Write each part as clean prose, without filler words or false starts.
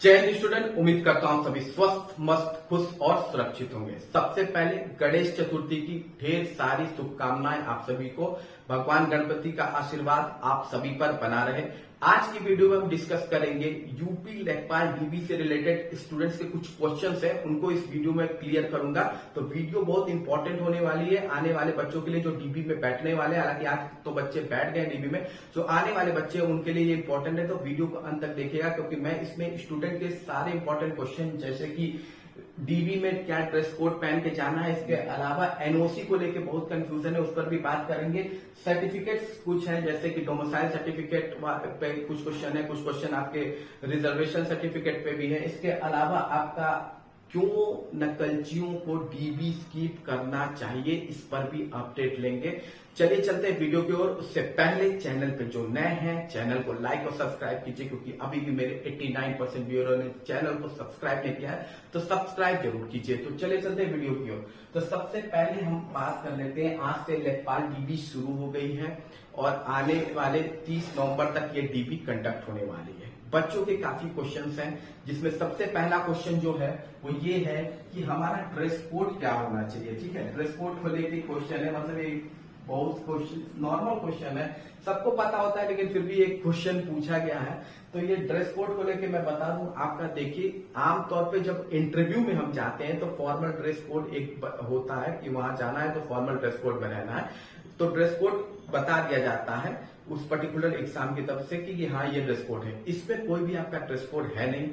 जय हिंद स्टूडेंट, उम्मीद करता हूं सभी स्वस्थ, मस्त, खुश और सुरक्षित होंगे। सबसे पहले गणेश चतुर्थी की ढेर सारी शुभकामनाएं आप सभी को। भगवान गणपति का आशीर्वाद आप सभी पर बना रहे। आज की वीडियो में हम डिस्कस करेंगे यूपी लेखपाल डीबी से रिलेटेड स्टूडेंट्स के कुछ क्वेश्चंस हैं, उनको इस वीडियो में क्लियर करूंगा। तो वीडियो बहुत इंपॉर्टेंट होने वाली है आने वाले बच्चों के लिए जो डीबी में बैठने वाले हैं। हालांकि आज तो बच्चे बैठ गए डीबी में, जो आने वाले बच्चे हैं उनके लिए ये इंपॉर्टेंट है। तो वीडियो को अंत तक देखिएगा, क्योंकि मैं इसमें स्टूडेंट के सारे इंपॉर्टेंट क्वेश्चन, जैसे कि डीबी में क्या ड्रेस कोड पहन के जाना है, इसके अलावा एनओसी को लेके बहुत कंफ्यूजन है, उस पर भी बात करेंगे। सर्टिफिकेट्स कुछ हैं, जैसे कि डोमिसाइल सर्टिफिकेट पे कुछ क्वेश्चन है, कुछ क्वेश्चन आपके रिजर्वेशन सर्टिफिकेट पे भी है। इसके अलावा आपका क्यों नकलचियों को डीबी स्किप करना चाहिए, इस पर भी अपडेट लेंगे। चलिए चलते हैं वीडियो की ओर। उससे पहले चैनल पे जो नए हैं चैनल को लाइक और सब्सक्राइब कीजिए, क्योंकि अभी भी मेरे 89% व्यूअरों ने चैनल को सब्सक्राइब नहीं किया है, तो सब्सक्राइब जरूर कीजिए। तो चलिए चलते हैं वीडियो की ओर। तो सबसे पहले हम बात कर लेते हैं, आज से लेखपाल डीबी शुरू हो गई है और आने वाले 30 नवंबर तक ये डीबी कंडक्ट होने वाली है। बच्चों के काफी क्वेश्चंस हैं, जिसमें सबसे पहला क्वेश्चन जो है वो ये है कि हमारा ड्रेस कोड क्या होना चाहिए। ठीक है, ड्रेस कोड को लेकर क्वेश्चन है, मतलब एक बहुत क्वेश्चन नॉर्मल क्वेश्चन है, सबको पता होता है, लेकिन फिर भी एक क्वेश्चन पूछा गया है। तो ये ड्रेस कोड को लेके मैं बता दूं आपका, देखिए आमतौर पे जब इंटरव्यू में हम जाते हैं तो फॉर्मल ड्रेस कोड एक होता है कि वहां जाना है तो फॉर्मल ड्रेस कोड में रहना है। तो ड्रेस कोड बता दिया जाता है उस पर्टिकुलर एग्जाम की तरफ से कि हाँ ये ड्रेस कोड है। इसमें कोई भी आपका ड्रेस कोड है नहीं।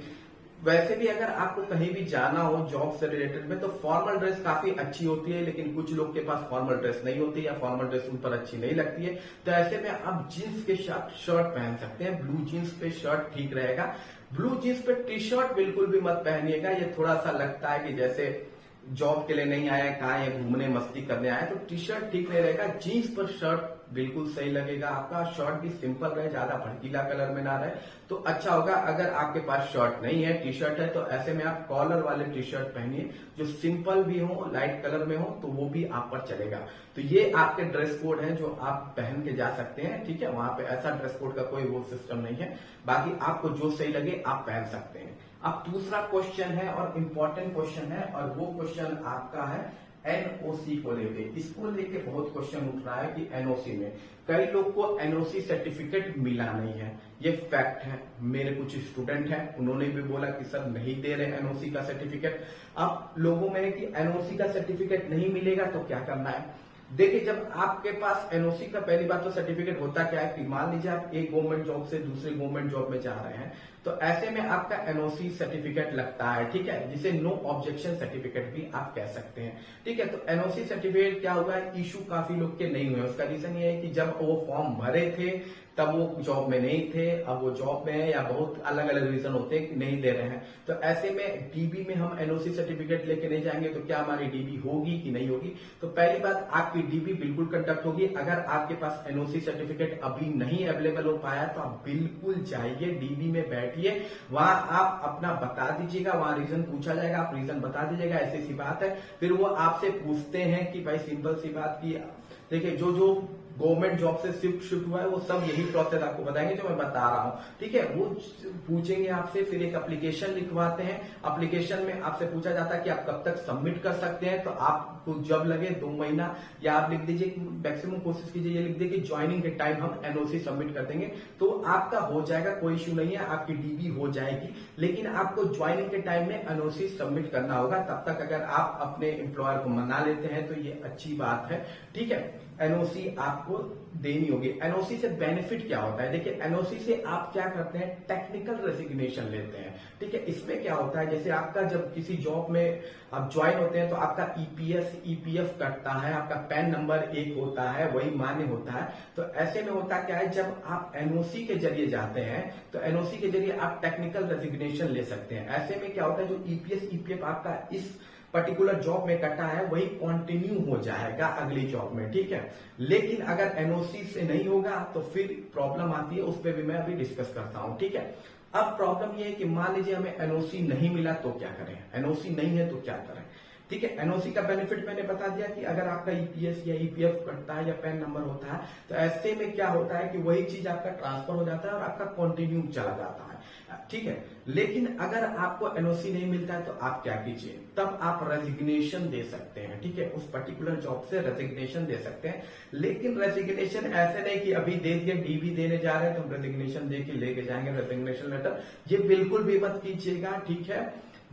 वैसे भी अगर आपको कहीं भी जाना हो जॉब से रिलेटेड में, तो फॉर्मल ड्रेस काफी अच्छी होती है, लेकिन कुछ लोग के पास फॉर्मल ड्रेस नहीं होती या फॉर्मल ड्रेस उन पर अच्छी नहीं लगती है। तो ऐसे में आप जीन्स के शर्ट पहन सकते हैं। ब्लू जीन्स पे शर्ट ठीक रहेगा। ब्लू जीन्स पे टी शर्ट बिल्कुल भी मत पहनिएगा, ये थोड़ा सा लगता है कि जैसे जॉब के लिए नहीं आया, कहा ये घूमने मस्ती करने आया, तो टी शर्ट ठीक नहीं रहेगा। जीन्स पर शर्ट बिल्कुल सही लगेगा आपका। शर्ट भी सिंपल रहे, ज्यादा भड़कीला कलर में ना रहे तो अच्छा होगा। अगर आपके पास शर्ट नहीं है, टी शर्ट है, तो ऐसे में आप कॉलर वाले टी शर्ट पहनिए जो सिंपल भी हो, लाइट कलर में हो, तो वो भी आप पर चलेगा। तो ये आपके ड्रेस कोड है जो आप पहन के जा सकते हैं। ठीक है, वहां पे ऐसा ड्रेस कोड का कोई वो सिस्टम नहीं है। बाकी आपको जो सही लगे आप पहन सकते हैं। अब दूसरा क्वेश्चन है और इम्पोर्टेंट क्वेश्चन है, और वो क्वेश्चन आपका है एनओसी को लेके। इसको लेके बहुत क्वेश्चन उठ रहा है कि एनओसी में कई लोग को एनओसी सर्टिफिकेट मिला नहीं है। ये फैक्ट है, मेरे कुछ स्टूडेंट हैं उन्होंने भी बोला कि सर नहीं दे रहे एनओसी का सर्टिफिकेट। अब लोगों में है कि एनओसी का सर्टिफिकेट नहीं मिलेगा तो क्या करना है। देखिए, जब आपके पास एनओसी का पहली बात तो सर्टिफिकेट होता क्या है कि मान लीजिए आप एक गवर्नमेंट जॉब से दूसरे गवर्नमेंट जॉब में जा रहे हैं, तो ऐसे में आपका एनओसी सर्टिफिकेट लगता है। ठीक है, जिसे नो ऑब्जेक्शन सर्टिफिकेट भी आप कह सकते हैं। ठीक है, तो एनओसी सर्टिफिकेट क्या हुआ है, इशू काफी लोग के नहीं हुए। उसका रीजन ये है कि जब वो फॉर्म भरे थे तब वो जॉब में नहीं थे, अब वो जॉब में है, या बहुत अलग अलग रीजन होते हैं कि नहीं दे रहे हैं। तो ऐसे में डीबी में हम एनओसी सर्टिफिकेट लेके नहीं जाएंगे तो क्या हमारी डीबी होगी कि नहीं होगी। तो पहली बात, आपकी डीबी बिल्कुल कंडक्ट होगी। अगर आपके पास एनओसी सर्टिफिकेट अभी नहीं अवेलेबल हो पाया तो आप बिल्कुल जाइए, डीबी में बैठिए, वहां आप अपना बता दीजिएगा, वहां रीजन पूछा जाएगा, आप रीजन बता दीजिएगा, ऐसी सी बात है। फिर वो आपसे पूछते हैं कि भाई सिंपल सी बात की, देखिए जो गवर्नमेंट जॉब से शिफ्ट हुआ है वो सब यही प्रोसेस आपको बताएंगे जो मैं बता रहा हूं। ठीक है, वो पूछेंगे आपसे, फिर एक एप्लीकेशन लिखवाते हैं। एप्लीकेशन में आपसे पूछा जाता है कि आप कब तक सबमिट कर सकते हैं। तो आपको जब लगे 2 महीना, या आप लिख दीजिए, मैक्सिमम कोशिश कीजिए ये लिख दीजिए कि ज्वाइनिंग के टाइम हम एनओसी सबमिट कर देंगे, तो आपका हो जाएगा, कोई इश्यू नहीं है, आपकी डीबी हो जाएगी। लेकिन आपको ज्वाइनिंग के टाइम में एनओसी सबमिट करना होगा। तब तक अगर आप अपने एम्प्लॉयर को मना लेते हैं तो ये अच्छी बात है। ठीक है, एनओसी आपको देनी होगी। एनओसी से बेनिफिट क्या होता है, देखिए एनओसी से आप क्या करते हैं, टेक्निकल रेजिग्नेशन लेते हैं। ठीक है, इसमें क्या होता है, जैसे आपका जब किसी जॉब में आप ज्वाइन होते हैं तो आपका ईपीएफ कटता है, आपका पैन नंबर एक होता है, वही मान्य होता है। तो ऐसे में होता क्या है, जब आप एनओसी के जरिए जाते हैं तो एनओसी के जरिए आप टेक्निकल रेजिग्नेशन ले सकते हैं। ऐसे में क्या होता है, जो ईपीएफ आपका इस पर्टिकुलर जॉब में कटा है वही कंटिन्यू हो जाएगा अगली जॉब में। ठीक है, लेकिन अगर एनओसी से नहीं होगा तो फिर प्रॉब्लम आती है, उस पर भी मैं अभी डिस्कस करता हूं। ठीक है, अब प्रॉब्लम ये है कि मान लीजिए हमें एनओसी नहीं मिला तो क्या करें, एनओसी नहीं है तो क्या करें। ठीक है। एनओसी का बेनिफिट मैंने बता दिया कि अगर आपका ईपीएस या ईपीएफ कटता है या पैन नंबर होता है तो ऐसे में क्या होता है कि वही चीज आपका ट्रांसफर हो जाता है और आपका कंटिन्यू चला जाता है, ठीक है। लेकिन अगर आपको एनओसी नहीं मिलता है तो आप क्या कीजिए, तब आप रेजिग्नेशन दे सकते हैं, ठीक है। उस पर्टिकुलर जॉब से रेजिग्नेशन दे सकते हैं, लेकिन रेजिग्नेशन ऐसे नहीं कि अभी दे दिए, डीवी देने जा रहे हैं तो हम रेजिग्नेशन दे के लेके जाएंगे रेजिग्नेशन लेटर, ये बिल्कुल भी मत कीजिएगा, ठीक है।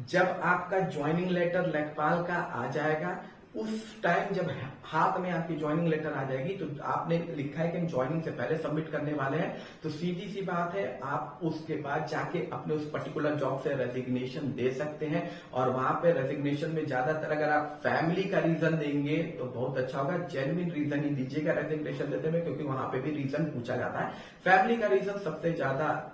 जब आपका ज्वाइनिंग लेटर लेखपाल का आ जाएगा, उस टाइम जब हाथ में आपकी ज्वाइनिंग लेटर आ जाएगी तो आपने लिखा है कि हम ज्वाइनिंग से पहले सबमिट करने वाले हैं, तो सीधी सी बात है आप उसके बाद जाके अपने उस पर्टिकुलर जॉब से रेजिग्नेशन दे सकते हैं। और वहां पे रेजिग्नेशन में ज्यादातर अगर आप फैमिली का रीजन देंगे तो बहुत अच्छा होगा, जेन्युइन रीजन ही दीजिएगा रेजिग्नेशन देते में, क्योंकि वहां पे भी रीजन पूछा जाता है। फैमिली का रीजन सबसे ज्यादा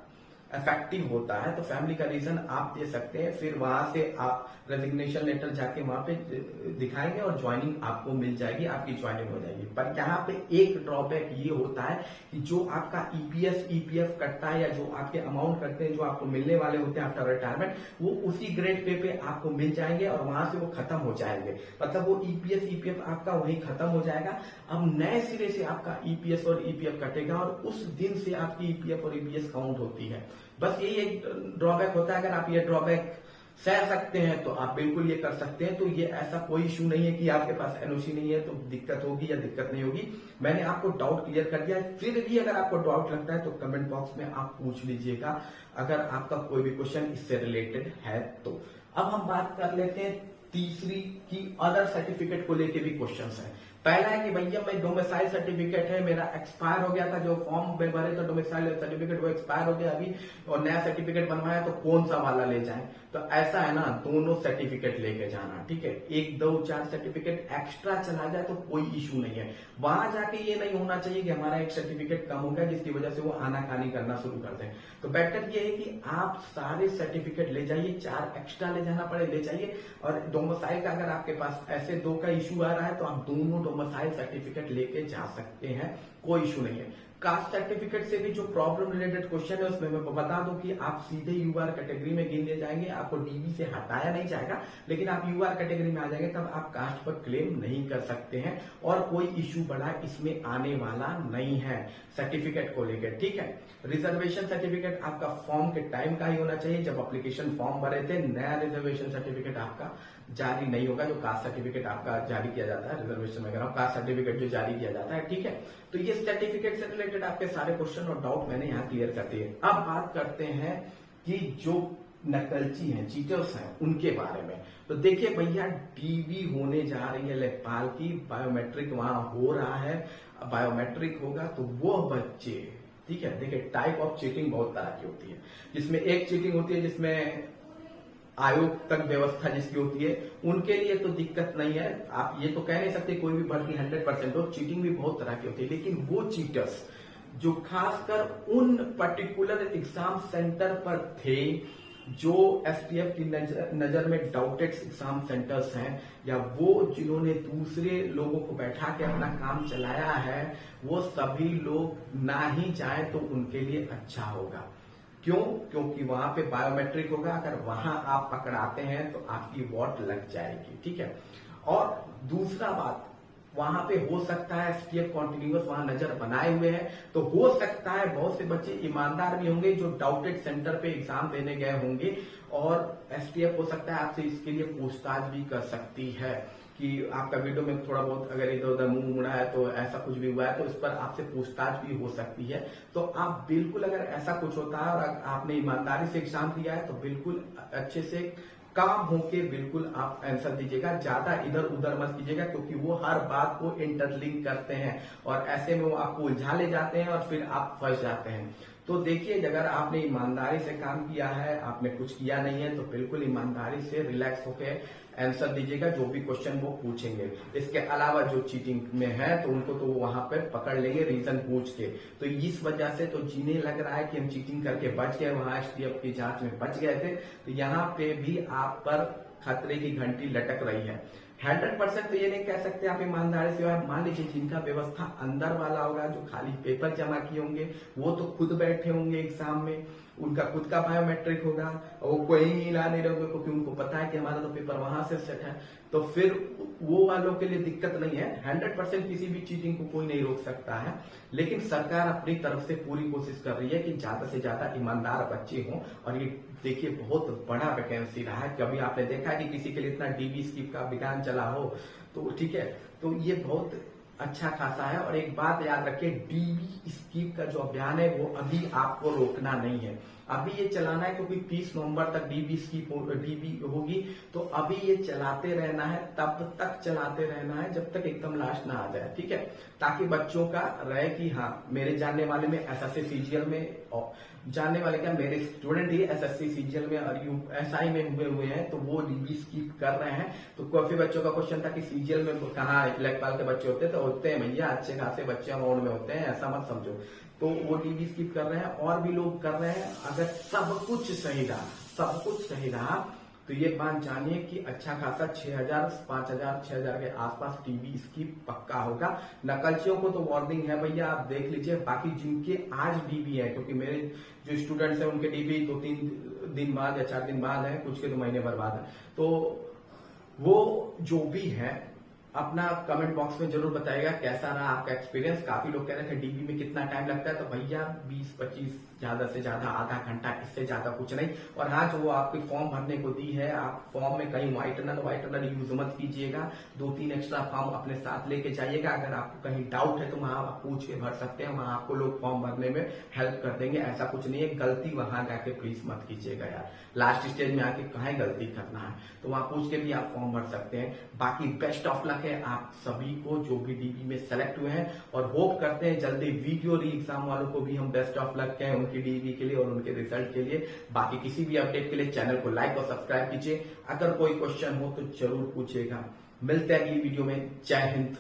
इफेक्टिव होता है, तो फैमिली का रीजन आप दे सकते हैं, फिर वहां से आप रेजिग्नेशन लेटर जाके वहां पे दिखाएंगे और ज्वाइनिंग आपको मिल जाएगी, आपकी ज्वाइनिंग हो जाएगी। पर यहाँ पे एक ड्रॉबैक ये होता है कि जो आपका ईपीएस ईपीएफ कटता है या जो आपके अमाउंट कटते हैं जो आपको मिलने वाले होते हैं आफ्टर रिटायरमेंट, वो उसी ग्रेड पे आपको मिल जाएंगे और वहां से वो खत्म हो जाएंगे, मतलब वो ईपीएस ईपीएफ आपका वहीं खत्म हो जाएगा। अब नए सिरे से आपका ईपीएस और ईपीएफ कटेगा और उस दिन से आपकी ईपीएफ और ईपीएस काउंट होती है। बस यही एक ड्रॉबैक होता है। अगर आप ये ड्रॉबैक सह सकते हैं तो आप बिल्कुल ये कर सकते हैं, तो ये ऐसा कोई इशू नहीं है कि आपके पास एनओसी नहीं है तो दिक्कत होगी या दिक्कत नहीं होगी। मैंने आपको डाउट क्लियर कर दिया है, फिर भी अगर आपको डाउट लगता है तो कमेंट बॉक्स में आप पूछ लीजिएगा, अगर आपका कोई भी क्वेश्चन इससे रिलेटेड है तो। अब हम बात कर लेते हैं तीसरी की अदर सर्टिफिकेट को लेके भी क्वेश्चंस है। पहला है कि भैया मैं डोमिसाइल सर्टिफिकेट है मेरा एक्सपायर हो गया था, जो फॉर्म में भरे तो डोमिसाइल सर्टिफिकेट वो एक्सपायर हो गया अभी और नया सर्टिफिकेट बनवाया, तो कौन सा वाला ले जाएं? तो ऐसा है ना, दोनों सर्टिफिकेट लेके जाना, ठीक है। 1 2 4 सर्टिफिकेट एक्स्ट्रा चला जाए तो कोई इशू नहीं है। वहां जाके ये नहीं होना चाहिए कि हमारा एक सर्टिफिकेट कम हो गया जिसकी वजह से वो आनाकानी करना शुरू कर दें। तो बेटर ये है कि आप सारे सर्टिफिकेट ले जाइए, 4 एक्स्ट्रा ले जाना पड़े ले जाइए। और डोमिसाइल का अगर आपके पास ऐसे 2 का इशू आ रहा है तो आप दोनों डोमिसाइल सर्टिफिकेट लेके जा सकते हैं, कोई इशू नहीं है। कास्ट सर्टिफिकेट से भी जो प्रॉब्लम रिलेटेड क्वेश्चन है उसमें मैं बता दूं कि आप सीधे यूआर कैटेगरी में गिने जाएंगे, आपको डीबी से हटाया नहीं जाएगा, लेकिन आप यूआर कैटेगरी में आ जाएंगे तब आप कास्ट पर क्लेम नहीं कर सकते हैं और कोई इश्यू बड़ा इसमें आने वाला नहीं है सर्टिफिकेट को लेकर, ठीक है। रिजर्वेशन सर्टिफिकेट आपका फॉर्म के टाइम का ही होना चाहिए, जब एप्लीकेशन फॉर्म भरे थे। नया रिजर्वेशन सर्टिफिकेट आपका जारी नहीं होगा, जो कास्ट सर्टिफिकेट आपका जारी किया जाता है रिजर्वेशन वगैरह कास्ट सर्टिफिकेट जो जारी किया जाता है, ठीक है। तो ये सर्टिफिकेट से रिलेटेड आपके सारे क्वेश्चन और डाउट मैंने यहाँ क्लियर कर दिए। अब बात करते हैं कि जो नकलची हैं, चीटर्स हैं, उनके बारे में। तो देखिए भैया, डीवी होने जा रही है लेखपाल की, बायोमेट्रिक वहां हो रहा है, बायोमेट्रिक होगा तो वो बच्चे, ठीक है। देखिए टाइप ऑफ चीटिंग बहुत तरह की होती है, जिसमें एक चीटिंग होती है जिसमें आयोग तक व्यवस्था जिसकी होती है उनके लिए तो दिक्कत नहीं है, आप ये तो कह नहीं सकते कोई भी भर्ती 100% हो, चीटिंग भी बहुत तरह की होती है। लेकिन वो चीटर्स जो खासकर उन पर्टिकुलर एग्जाम सेंटर पर थे जो एसटीएफ की नजर में डाउटेड एग्जाम सेंटर्स हैं, या वो जिन्होंने दूसरे लोगों को बैठा के अपना काम चलाया है, वो सभी लोग ना ही जाए तो उनके लिए अच्छा होगा। क्यों? क्योंकि वहां पे बायोमेट्रिक होगा, अगर वहां आप पकड़ाते हैं तो आपकी वोट लग जाएगी, ठीक है। और दूसरा बात, वहां पे हो सकता है एसटीएफ कॉन्टिन्यूअस वहां नजर बनाए हुए हैं, तो हो सकता है बहुत से बच्चे ईमानदार भी होंगे जो डाउटेड सेंटर पे एग्जाम देने गए होंगे, और एसटीएफ हो सकता है आपसे इसके लिए पूछताछ भी कर सकती है कि आपका वीडियो में थोड़ा बहुत अगर इधर उधर मुंह मुड़ा है तो ऐसा कुछ भी हुआ है तो इस पर आपसे पूछताछ भी हो सकती है। तो आप बिल्कुल, अगर ऐसा कुछ होता है और आपने ईमानदारी से एग्जाम दिया है तो बिल्कुल अच्छे से काम होके बिल्कुल आप आंसर दीजिएगा, ज्यादा इधर उधर मत कीजिएगा, क्योंकि वो हर बात को इंटरलिंक करते हैं और ऐसे में वो आपको उलझा ले जाते हैं और फिर आप फंस जाते हैं। तो देखिए, अगर आपने ईमानदारी से काम किया है, आपने कुछ किया नहीं है, तो बिल्कुल ईमानदारी से रिलैक्स होके आंसर दीजिएगा जो भी क्वेश्चन वो पूछेंगे। इसके अलावा जो चीटिंग में है तो उनको तो वहां पर पकड़ लेंगे रीजन पूछ के। तो इस वजह से तो जिन्हें लग रहा है कि हम चीटिंग करके बच गए, वहां एसटीएफ की जांच में बच गए थे, तो यहाँ पे भी आप पर खतरे की घंटी लटक रही है। 100% तो ये नहीं कह सकते आप ईमानदारी से। मान लीजिए जिनका व्यवस्था अंदर वाला होगा, जो खाली पेपर जमा किए होंगे, वो तो खुद बैठे होंगे एग्जाम में, उनका खुद का बायोमेट्रिक होगा, वो कोई ही ला नहीं रहोगे क्योंकि उनको पता है कि हमारा तो पेपर वहां से सेट है। तो फिर वो वालों के लिए दिक्कत नहीं है। 100% किसी भी चीटिंग को कोई नहीं रोक सकता है, लेकिन सरकार अपनी तरफ से पूरी कोशिश कर रही है कि ज्यादा से ज्यादा ईमानदार बच्चे हों। और ये देखिए बहुत बड़ा वैकेंसी रहा है। कभी आपने देखा कि किसी के लिए इतना डीबी स्कीम का अभियान चला हो? तो ठीक है, तो ये बहुत अच्छा खासा है। और एक बात याद रखिए, डीबी स्कीम का जो अभियान है वो अभी आपको रोकना नहीं है, अभी ये चलाना है, क्योंकि 30 नवंबर तक डीबी होगी। तो अभी ये चलाते रहना है, तब तक चलाते रहना है जब तक एकदम लास्ट ना आ जाए, ठीक है, ताकि बच्चों का रहे कि हाँ मेरे जानने वाले में एसएससी सीजीएल में, जानने वाले क्या मेरे स्टूडेंट ही एसएससी सीजीएल में और एसआई में हुए हैं, तो वो डीबी स्कीप कर रहे हैं। तो काफी बच्चों का क्वेश्चन था कि सीजीएल में कहाँ इलेक्ट्रल के बच्चे होते हैं, तो होते हैं भैया, अच्छे खासे बच्चे अमाउंट में होते हैं, ऐसा मत समझो। तो वो डीबी स्कीप कर रहे हैं और भी लोग कर रहे हैं। अगर सब कुछ सही रहा तो ये बात जानिए कि अच्छा खासा 6,000, 5,000, 6,000 के आसपास डीबी स्कीप पक्का होगा। नकलचियों को तो वार्निंग है भैया, आप देख लीजिए। बाकी जिनके आज डीबी है, क्योंकि मेरे जो स्टूडेंट्स हैं उनके डीबी 2-3 दिन बाद या 4 दिन बाद है, कुछ के 2 महीने भर बाद है। तो वो जो भी है अपना कमेंट बॉक्स में जरूर बताइएगा कैसा रहा आपका एक्सपीरियंस। काफी लोग कह रहे थे डीबी में कितना टाइम लगता है, तो भैया 20-25 ज्यादा से ज्यादा आधा घंटा, इससे ज्यादा कुछ नहीं। और हाँ, जो आपकी फॉर्म भरने को दी है, आप फॉर्म में कहीं व्हाइटनर यूज मत कीजिएगा, 2-3 एक्स्ट्रा फॉर्म अपने साथ लेके जाइएगा। अगर आपको कहीं डाउट है तो वहां आप पूछ के भर सकते हैं, वहां आपको लोग फॉर्म भरने में हेल्प कर देंगे। ऐसा कुछ नहीं है, गलती वहां जाके प्लीज मत कीजिएगा यार, लास्ट स्टेज में आके कहीं गलती करना है, तो वहां पूछ के भी आप फॉर्म भर सकते हैं। बाकी बेस्ट ऑफ लक है आप सभी को जो भी डीबी में सेलेक्ट हुए हैं, और होप करते हैं जल्दी वीडियो री एग्जाम वालों को भी हम बेस्ट ऑफ लक कहें उनकी डीबी के लिए और उनके रिजल्ट के लिए। बाकी किसी भी अपडेट के लिए चैनल को लाइक और सब्सक्राइब कीजिए। अगर कोई क्वेश्चन हो तो जरूर पूछिएगा। मिलते हैं अगली वीडियो में। जय हिंद।